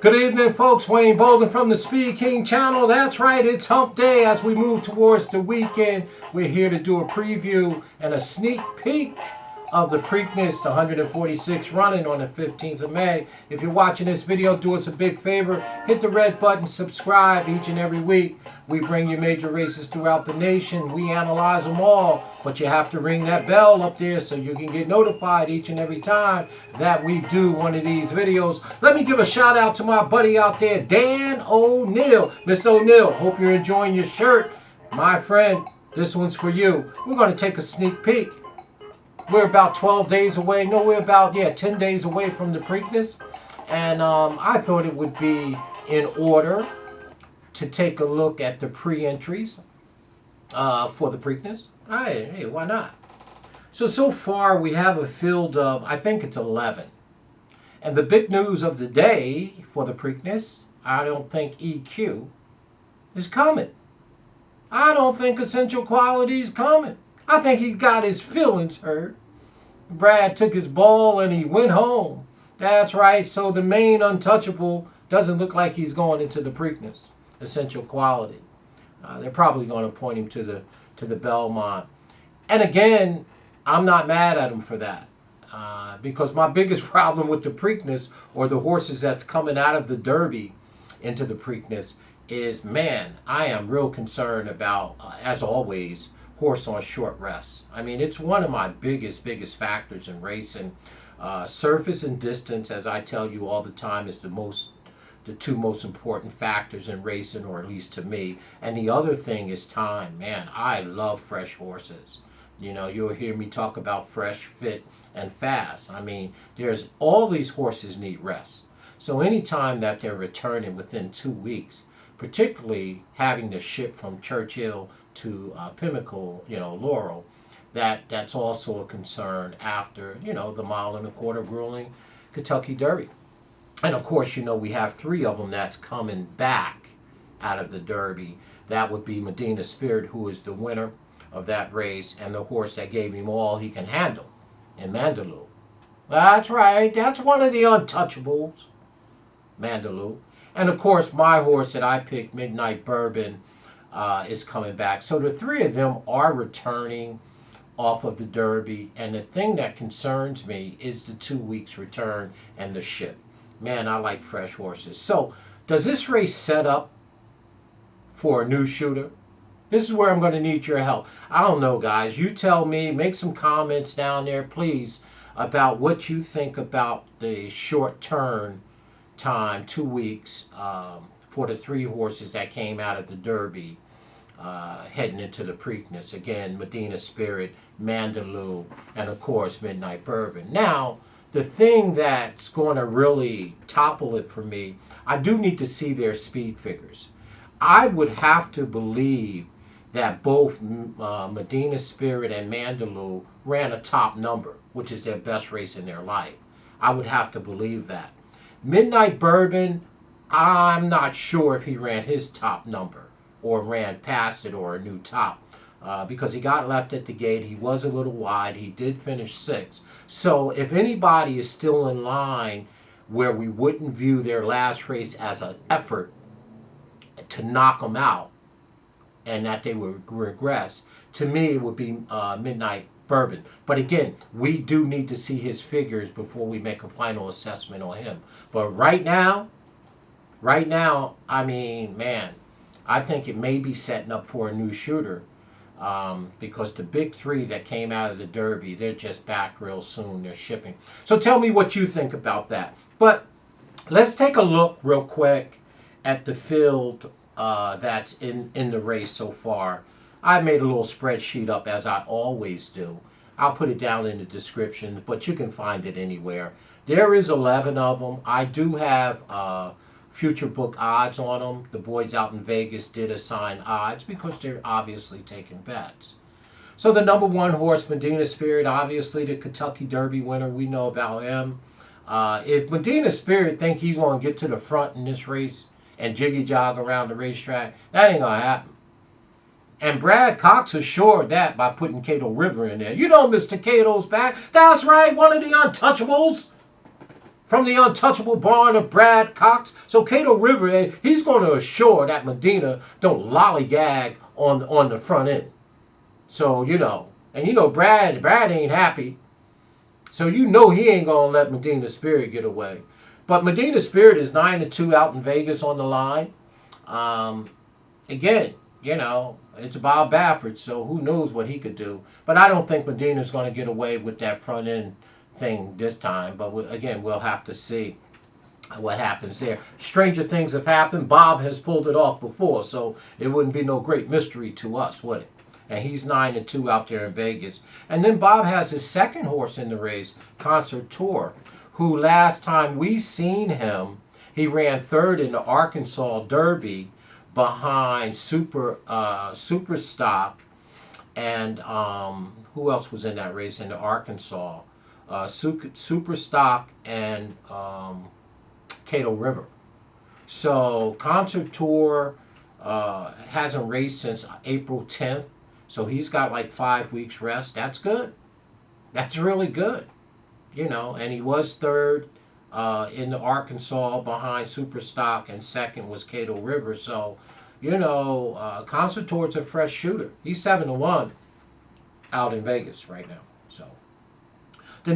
Good evening, folks. Wayne Bolden from the Speed King channel. That's right, it's hump day as we move towards the weekend. We're here to do a preview and a sneak peek of the Preakness, the 146 running on the 15th of May. If you're watching this video, do us a big favor. Hit the red button, subscribe each and every week. We bring you major races throughout the nation. We analyze them all, but you have to ring that bell up there so you can get notified each and every time that we do one of these videos. Let me give a shout out to my buddy out there, Dan O'Neill. Mr. O'Neill, hope you're enjoying your shirt. My friend, this one's for you. We're going to take a sneak peek. We're about 12 days away. No, we're about, 10 days away from the Preakness. And I thought it would be in order to take a look at the pre-entries for the Preakness. Hey, why not? So far we have a field of, I think it's 11. And the big news of the day for the Preakness, I don't think EQ is coming. I don't think Essential Quality is coming. I think he got his feelings hurt. Brad took his ball and he went home. That's right. So the main untouchable doesn't look like he's going into the Preakness. Essential Quality. They're probably going to point him to the Belmont. And again, I'm not mad at him for that. Because my biggest problem with the Preakness, or the horses that's coming out of the Derby into the Preakness, is, man, I am real concerned about, as always, horse on short rest. I mean, it's one of my biggest factors in racing. Surface and distance, as I tell you all the time, is the two most important factors in racing, or at least to me. And the other thing is time. Man, I love fresh horses. You know, you'll hear me talk about fresh, fit, and fast. I mean, there's all these horses need rest. So anytime that they're returning within 2 weeks, particularly having to ship from Churchill to Pimlico, Laurel, that's also a concern after, the 1.25 mile grueling Kentucky Derby. And of course, we have 3 of them that's coming back out of the Derby. That would be Medina Spirit, who is the winner of that race, and the horse that gave him all he can handle in Mandaloo. That's right, that's one of the untouchables, Mandaloo. And of course, my horse that I picked, Midnight Bourbon, is coming back. So the 3 of them are returning off of the Derby. And the thing that concerns me is the 2 weeks return and the ship. Man, I like fresh horses. So does this race set up for a new shooter? This is where I'm going to need your help. I don't know, guys. You tell me. Make some comments down there, please, about what you think about the short turn time, 2 weeks, for the 3 horses that came out of the Derby heading into the Preakness. Again, Medina Spirit, Mandaloo, and of course Midnight Bourbon. Now, the thing that's going to really topple it for me, I do need to see their speed figures. I would have to believe that both Medina Spirit and Mandaloo ran a top number, which is their best race in their life. I would have to believe that. Midnight Bourbon, I'm not sure if he ran his top number or ran past it or a new top, because he got left at the gate. He was a little wide. He did finish 6th. So if anybody is still in line where we wouldn't view their last race as an effort to knock them out and that they would regress, to me it would be Midnight Bourbon. But again, we do need to see his figures before we make a final assessment on him. But right now, I mean, man, I think it may be setting up for a new shooter, because the big 3 that came out of the Derby, they're just back real soon. They're shipping. So tell me what you think about that. But let's take a look real quick at the field that's in the race so far. I made a little spreadsheet up, as I always do. I'll put it down in the description, but you can find it anywhere. There is 11 of them. I do have future book odds on them. The boys out in Vegas did assign odds because they're obviously taking bets. So the number 1 horse, Medina Spirit, obviously the Kentucky Derby winner. We know about him. If Medina Spirit think he's going to get to the front in this race and jiggy jog around the racetrack, that ain't going to happen. And Brad Cox assured that by putting Cato River in there. You know Mr. Cato's back. That's right, one of the untouchables. from the untouchable barn of Brad Cox. So Cato River, he's going to assure that Medina don't lollygag on the front end. So, and Brad ain't happy. So he ain't going to let Medina Spirit get away. But Medina Spirit is 9-2 out in Vegas on the line. Again, it's Bob Baffert, so who knows what he could do. But I don't think Medina's going to get away with that front end thing this time. But again, we'll have to see what happens there. Stranger things have happened. Bob has pulled it off before, so it wouldn't be no great mystery to us, would it? And he's 9-2 out there in Vegas. And then Bob has his second horse in the race, Concert Tour, who last time we seen him, he ran third in the Arkansas Derby behind Super Stop, and who else was in that race in the Arkansas? Super Stock and Cato River. So Concert Tour hasn't raced since April 10th, so he's got like 5 weeks rest. That's good. That's really good. And he was third in the Arkansas behind Super Stock, and second was Cato River. So, Concert Tour's a fresh shooter. He's 7-1 out in Vegas right now. So the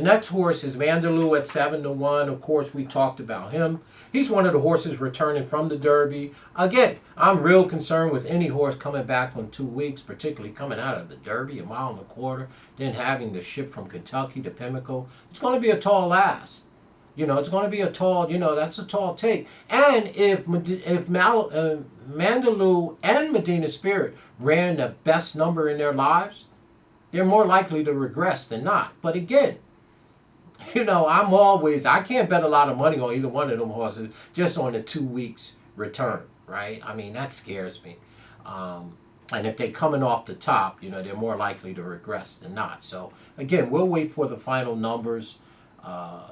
next horse is Mandaloo at 7-1. Of course, we talked about him. He's one of the horses returning from the Derby. Again, I'm real concerned with any horse coming back on 2 weeks, particularly coming out of the Derby, 1.25 miles, then having to ship from Kentucky to Pimlico. It's going to be a tall ask. It's going to be a tall, that's a tall take. And if Mandaloo and Medina Spirit ran the best number in their lives, they're more likely to regress than not. But again, I can't bet a lot of money on either one of them horses just on the 2 weeks return, right? I mean, that scares me. And if they're coming off the top, they're more likely to regress than not. So again, we'll wait for the final numbers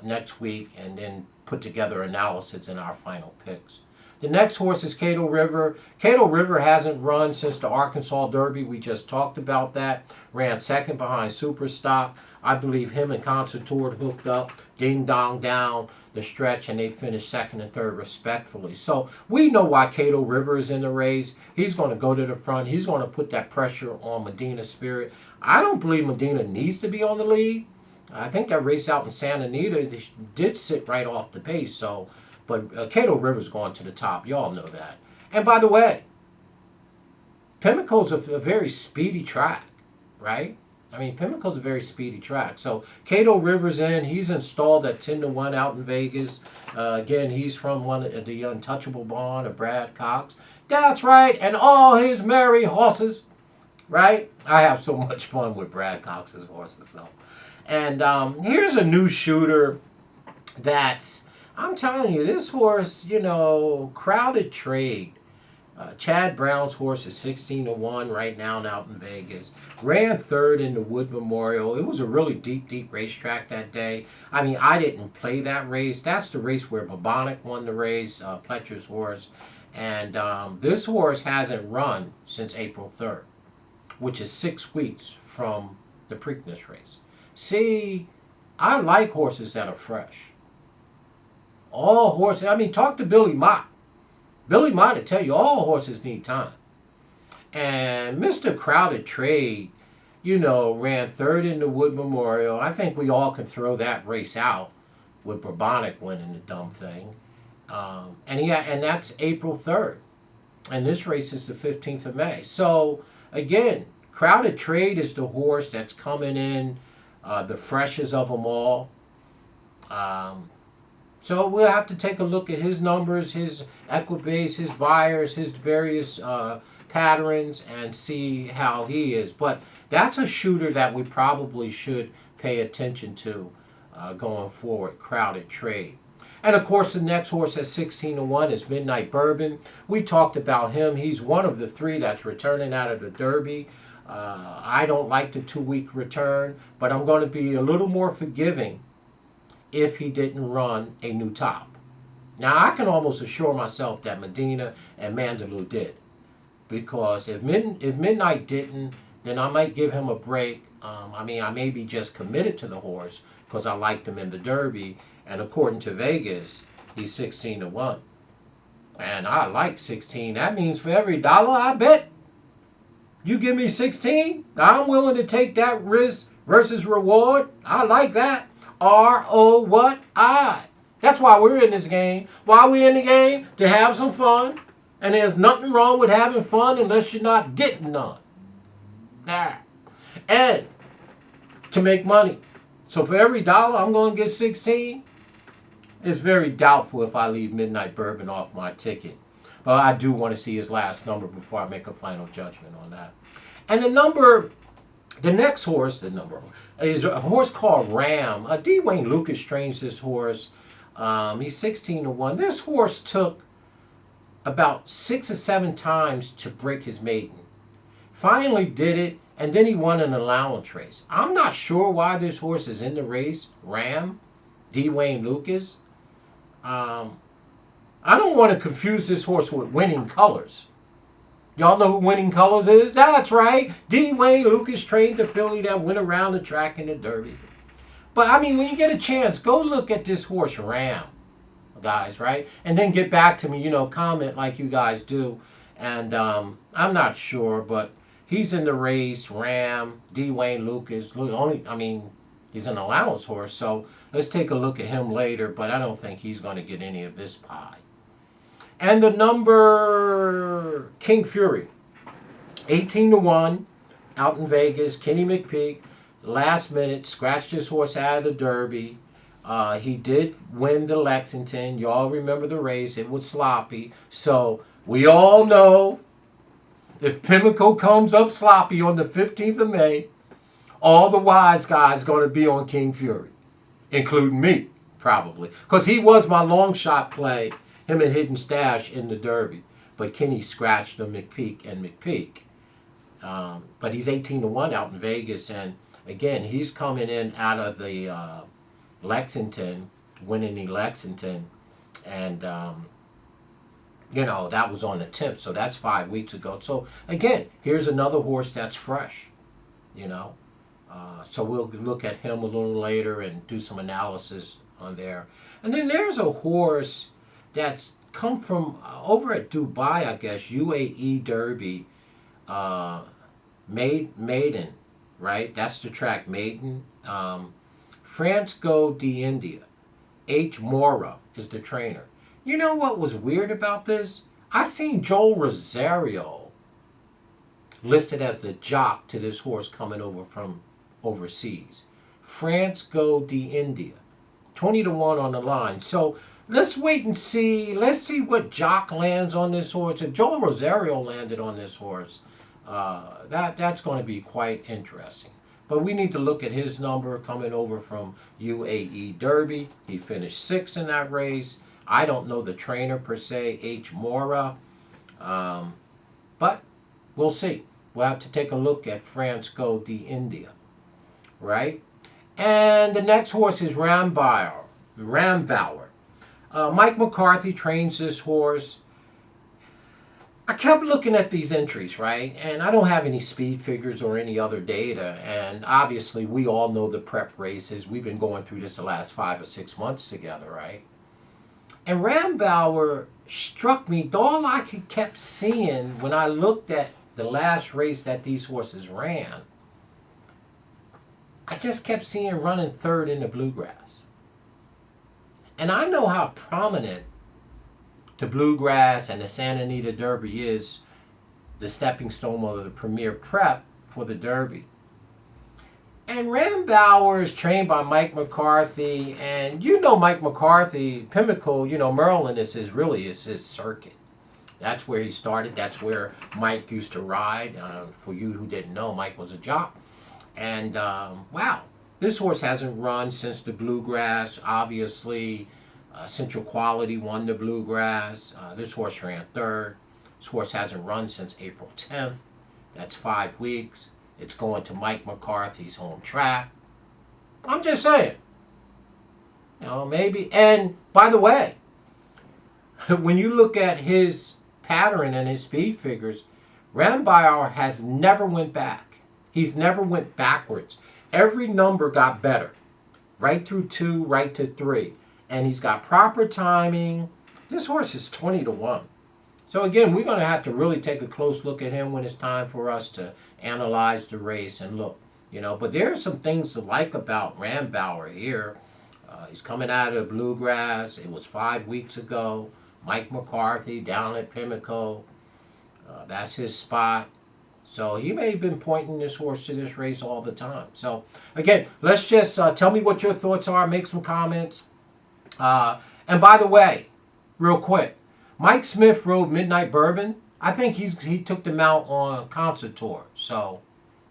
next week and then put together analysis in our final picks. The next horse is Cato River. Cato River hasn't run since the Arkansas Derby. We just talked about that. Ran second behind Super Stock. I believe him and Concert Tour hooked up, ding dong down the stretch, and they finished second and third respectfully. So we know why Cato River is in the race. He's going to go to the front. He's going to put that pressure on Medina Spirit. I don't believe Medina needs to be on the lead. I think that race out in Santa Anita did sit right off the pace. But Cato River's going to the top. Y'all know that. And by the way, Pimlico's a very speedy track, right? I mean, Pimlico's a very speedy track. So Cato River's in. He's installed at 10-1 out in Vegas. Again, he's from one of the untouchable barn of Brad Cox. That's right. And all his merry horses, right? I have so much fun with Brad Cox's horses. And here's a new shooter that's, I'm telling you, this horse, Crowded Trade. Chad Brown's horse is 16-1 right now out in Vegas. Ran third in the Wood Memorial. It was a really deep racetrack that day. I mean, I didn't play that race. That's the race where Bobonic won the race, Pletcher's horse. And this horse hasn't run since April 3rd, which is 6 weeks from the Preakness race. See, I like horses that are fresh. All horses, talk to Billy Mott. Billy Mott will tell you all horses need time. And Mr. Crowded Trade, ran third in the Wood Memorial. I think we all can throw that race out with Bobonic winning the dumb thing. And that's April 3rd. And this race is the 15th of May. So, again, Crowded Trade is the horse that's coming in the freshest of them all. So we'll have to take a look at his numbers, his equibase, his buyers, his various patterns, and see how he is. But that's a shooter that we probably should pay attention to going forward, Crowded Trade. And of course, the next horse at 16-1 is Midnight Bourbon. We talked about him. He's one of the three that's returning out of the Derby. I don't like the 2-week return, but I'm going to be a little more forgiving if he didn't run a new top. Now, I can almost assure myself that Medina and Mandaloo did. Because if Midnight didn't, then I might give him a break. I may be just committed to the horse because I liked him in the Derby. And according to Vegas, he's 16-1. And I like 16. That means for every dollar I bet, you give me 16, I'm willing to take that risk versus reward. I like that. R-O what? I. That's why we're in this game. Why we in the game? To have some fun. And there's nothing wrong with having fun unless you're not getting none. And to make money. So for every dollar I'm going to get 16. It's very doubtful if I leave Midnight Bourbon off my ticket. But I do want to see his last number before I make a final judgment on that. And the next horse, is a horse called Ram. D. Wayne Lucas trains this horse. He's 16-1. This horse took about 6 or 7 times to break his maiden. Finally did it, and then he won an allowance race. I'm not sure why this horse is in the race. Ram, D. Wayne Lucas. I don't want to confuse this horse with Winning Colors. Y'all know who Winning Colors is? That's right. D. Wayne Lucas trained the filly that went around the track in the Derby. But, I mean, when you get a chance, go look at this horse, Ram, guys, right? And then get back to me, comment like you guys do. And I'm not sure, but he's in the race, Ram, D. Wayne Lucas. He's an allowance horse, so let's take a look at him later, but I don't think he's going to get any of this pie. And the number King Fury, 18-1, out in Vegas, Kenny McPeak, last minute, scratched his horse out of the Derby. He did win the Lexington. Y'all remember the race. It was sloppy. So we all know if Pimlico comes up sloppy on the 15th of May, all the wise guys going to be on King Fury, including me, probably. Because he was my long shot play, him and Hidden Stash in the Derby. But Kenny scratched the McPeak and McPeak. But he's 18-1 out in Vegas. And again, he's coming in out of the Lexington, winning the Lexington. And, that was on the 10th. So that's 5 weeks ago. So again, here's another horse that's fresh, So we'll look at him a little later and do some analysis on there. And then there's a horse that's come from over at Dubai, I guess, UAE Derby, Maiden, right? That's the track, Maiden. France Go d'India. H. Mora is the trainer. You know what was weird about this? I seen Joel Rosario listed as the jock to this horse coming over from overseas. France Go d'India. 20-1 on the line. So let's wait and see. Let's see what jock lands on this horse. If Joel Rosario landed on this horse, that's going to be quite interesting. But we need to look at his number coming over from UAE Derby. He finished 6th in that race. I don't know the trainer per se, H. Mora. But we'll see. We'll have to take a look at France Go d'India. Right? And the next horse is Rombauer. Mike McCarthy trains this horse. I kept looking at these entries, right? And I don't have any speed figures or any other data. And obviously, we all know the prep races. We've been going through this the last 5 or 6 months together, right? And Rombauer struck me. All I kept seeing when I looked at the last race that these horses ran, I just kept seeing running 3rd in the Bluegrass. And I know how prominent the Bluegrass and the Santa Anita Derby is, the stepping stone of the premier prep for the Derby. And Rombauer is trained by Mike McCarthy, and Mike McCarthy, Pimlico, Maryland is his circuit. That's where he started. That's where Mike used to ride. For you who didn't know, Mike was a jock. And, wow, this horse hasn't run since the Bluegrass. Obviously, Central Quality won the Bluegrass. This horse ran 3rd. This horse hasn't run since April 10th. That's 5 weeks. It's going to Mike McCarthy's home track. I'm just saying. Maybe. And, by the way, when you look at his pattern and his speed figures, Rombauer has never went back. He's never went backwards. Every number got better. right through 2, right to 3. And he's got proper timing. This horse is 20-1. So again, we're going to have to really take a close look at him when it's time for us to analyze the race and look. But there are some things to like about Rombauer here. He's coming out of the Bluegrass. It was 5 weeks ago. Mike McCarthy down at Pimlico. That's his spot. So he may have been pointing this horse to this race all the time. So again, let's just tell me what your thoughts are. Make some comments. And by the way, real quick, Mike Smith rode Midnight Bourbon. I think he took them out on a concert tour. So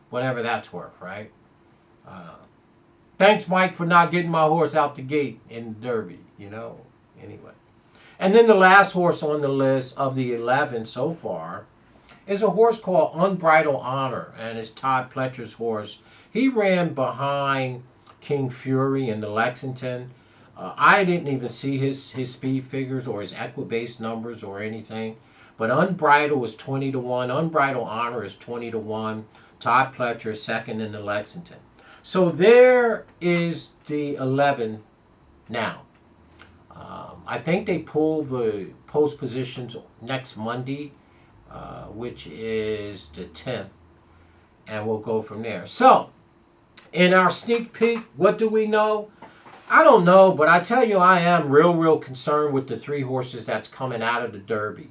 whatever that's worth, right? Thanks, Mike, for not getting my horse out the gate in the Derby, Anyway. And then the last horse on the list of the 11 so far is a horse called Unbridled Honor, and it's Todd Pletcher's horse. He ran behind King Fury in the Lexington. I didn't even see his speed figures or his Equibase numbers or anything. But Unbridled is 20-1. Unbridled Honor is 20-1. Todd Pletcher is second in the Lexington. So there is the 11 now. I think they pull the post positions next Monday, which is the 10th. And we'll go from there. So, in our sneak peek, what do we know? I don't know, but I tell you, I am real concerned with the 3 horses that's coming out of the Derby.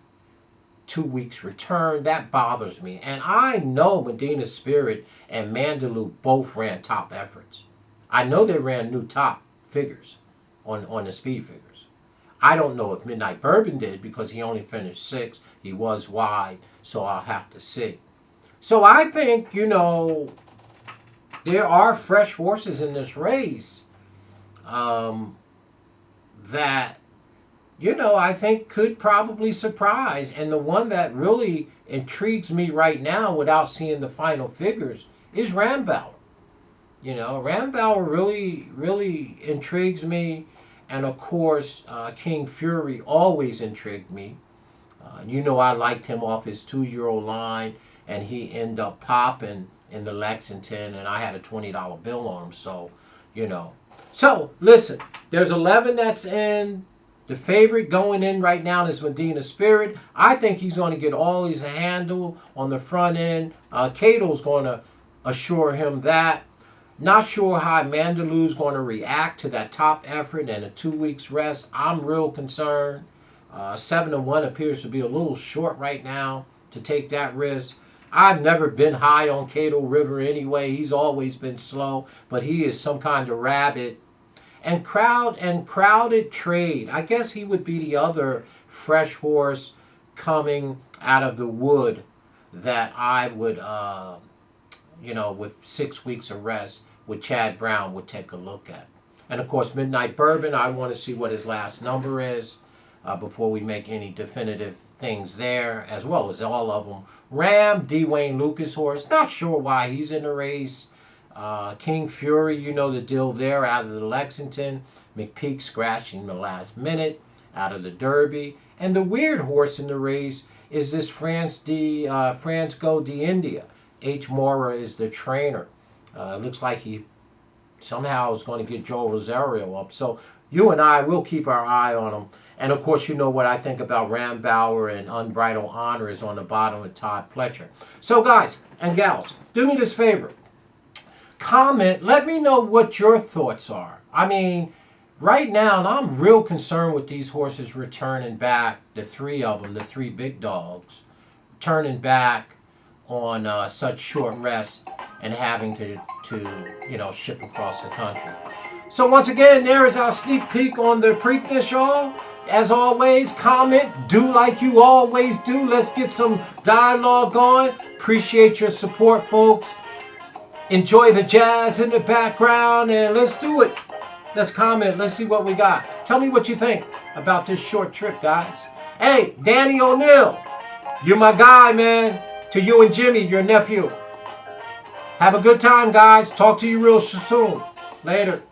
2 weeks return, that bothers me. And I know Medina Spirit and Mandaloo both ran top efforts. I know they ran new top figures on the speed figures. I don't know if Midnight Bourbon did because he only finished 6th. He was wide, so I'll have to see. So I think, there are fresh horses in this race that, I think could probably surprise. And the one that really intrigues me right now without seeing the final figures is Rombauer. Rombauer really intrigues me. And of course, King Fury always intrigued me. I liked him off his 2-year-old line, and he ended up popping in the Lexington, and I had a $20 bill on him. So, So, listen, there's 11 that's in. The favorite going in right now is Medina Spirit. I think he's going to get all his handle on the front end. Cato's going to assure him that. Not sure how Mandaloo's going to react to that top effort and a 2 weeks rest. I'm real concerned. 7-1 appears to be a little short right now to take that risk. I've never been high on Cato River anyway. He's always been slow, but he is some kind of rabbit. And Crowded Trade. I guess he would be the other fresh horse coming out of the wood that I would, with 6 weeks of rest, with Chad Brown would take a look at. And of course, Midnight Bourbon, I want to see what his last number is before we make any definitive things there, as well as all of them. Ram, D. Wayne Lucas horse, not sure why he's in the race. King Fury, the deal there out of the Lexington. McPeak scratching the last minute out of the Derby. And the weird horse in the race is this Francisco de India. H. Mora is the trainer. Looks like he somehow is going to get Joe Rosario up. So you and I will keep our eye on him. And of course, what I think about Rombauer and Unbridled Honor is on the bottom with Todd Pletcher. So guys and gals, do me this favor. Comment, let me know what your thoughts are. I mean, right now, I'm real concerned with these horses returning back, the 3 of them, the 3 big dogs, turning back on such short rest and having to ship across the country. So once again, there is our sneak peek on the Preakness, y'all. As always, comment, do like you always do. Let's get some dialogue going. Appreciate your support, folks. Enjoy the jazz in the background, and let's do it. Let's comment. Let's see what we got. Tell me what you think about this short trip, guys. Hey, Danny O'Neill, you're my guy, man. To you and Jimmy, your nephew. Have a good time, guys. Talk to you real soon. Later.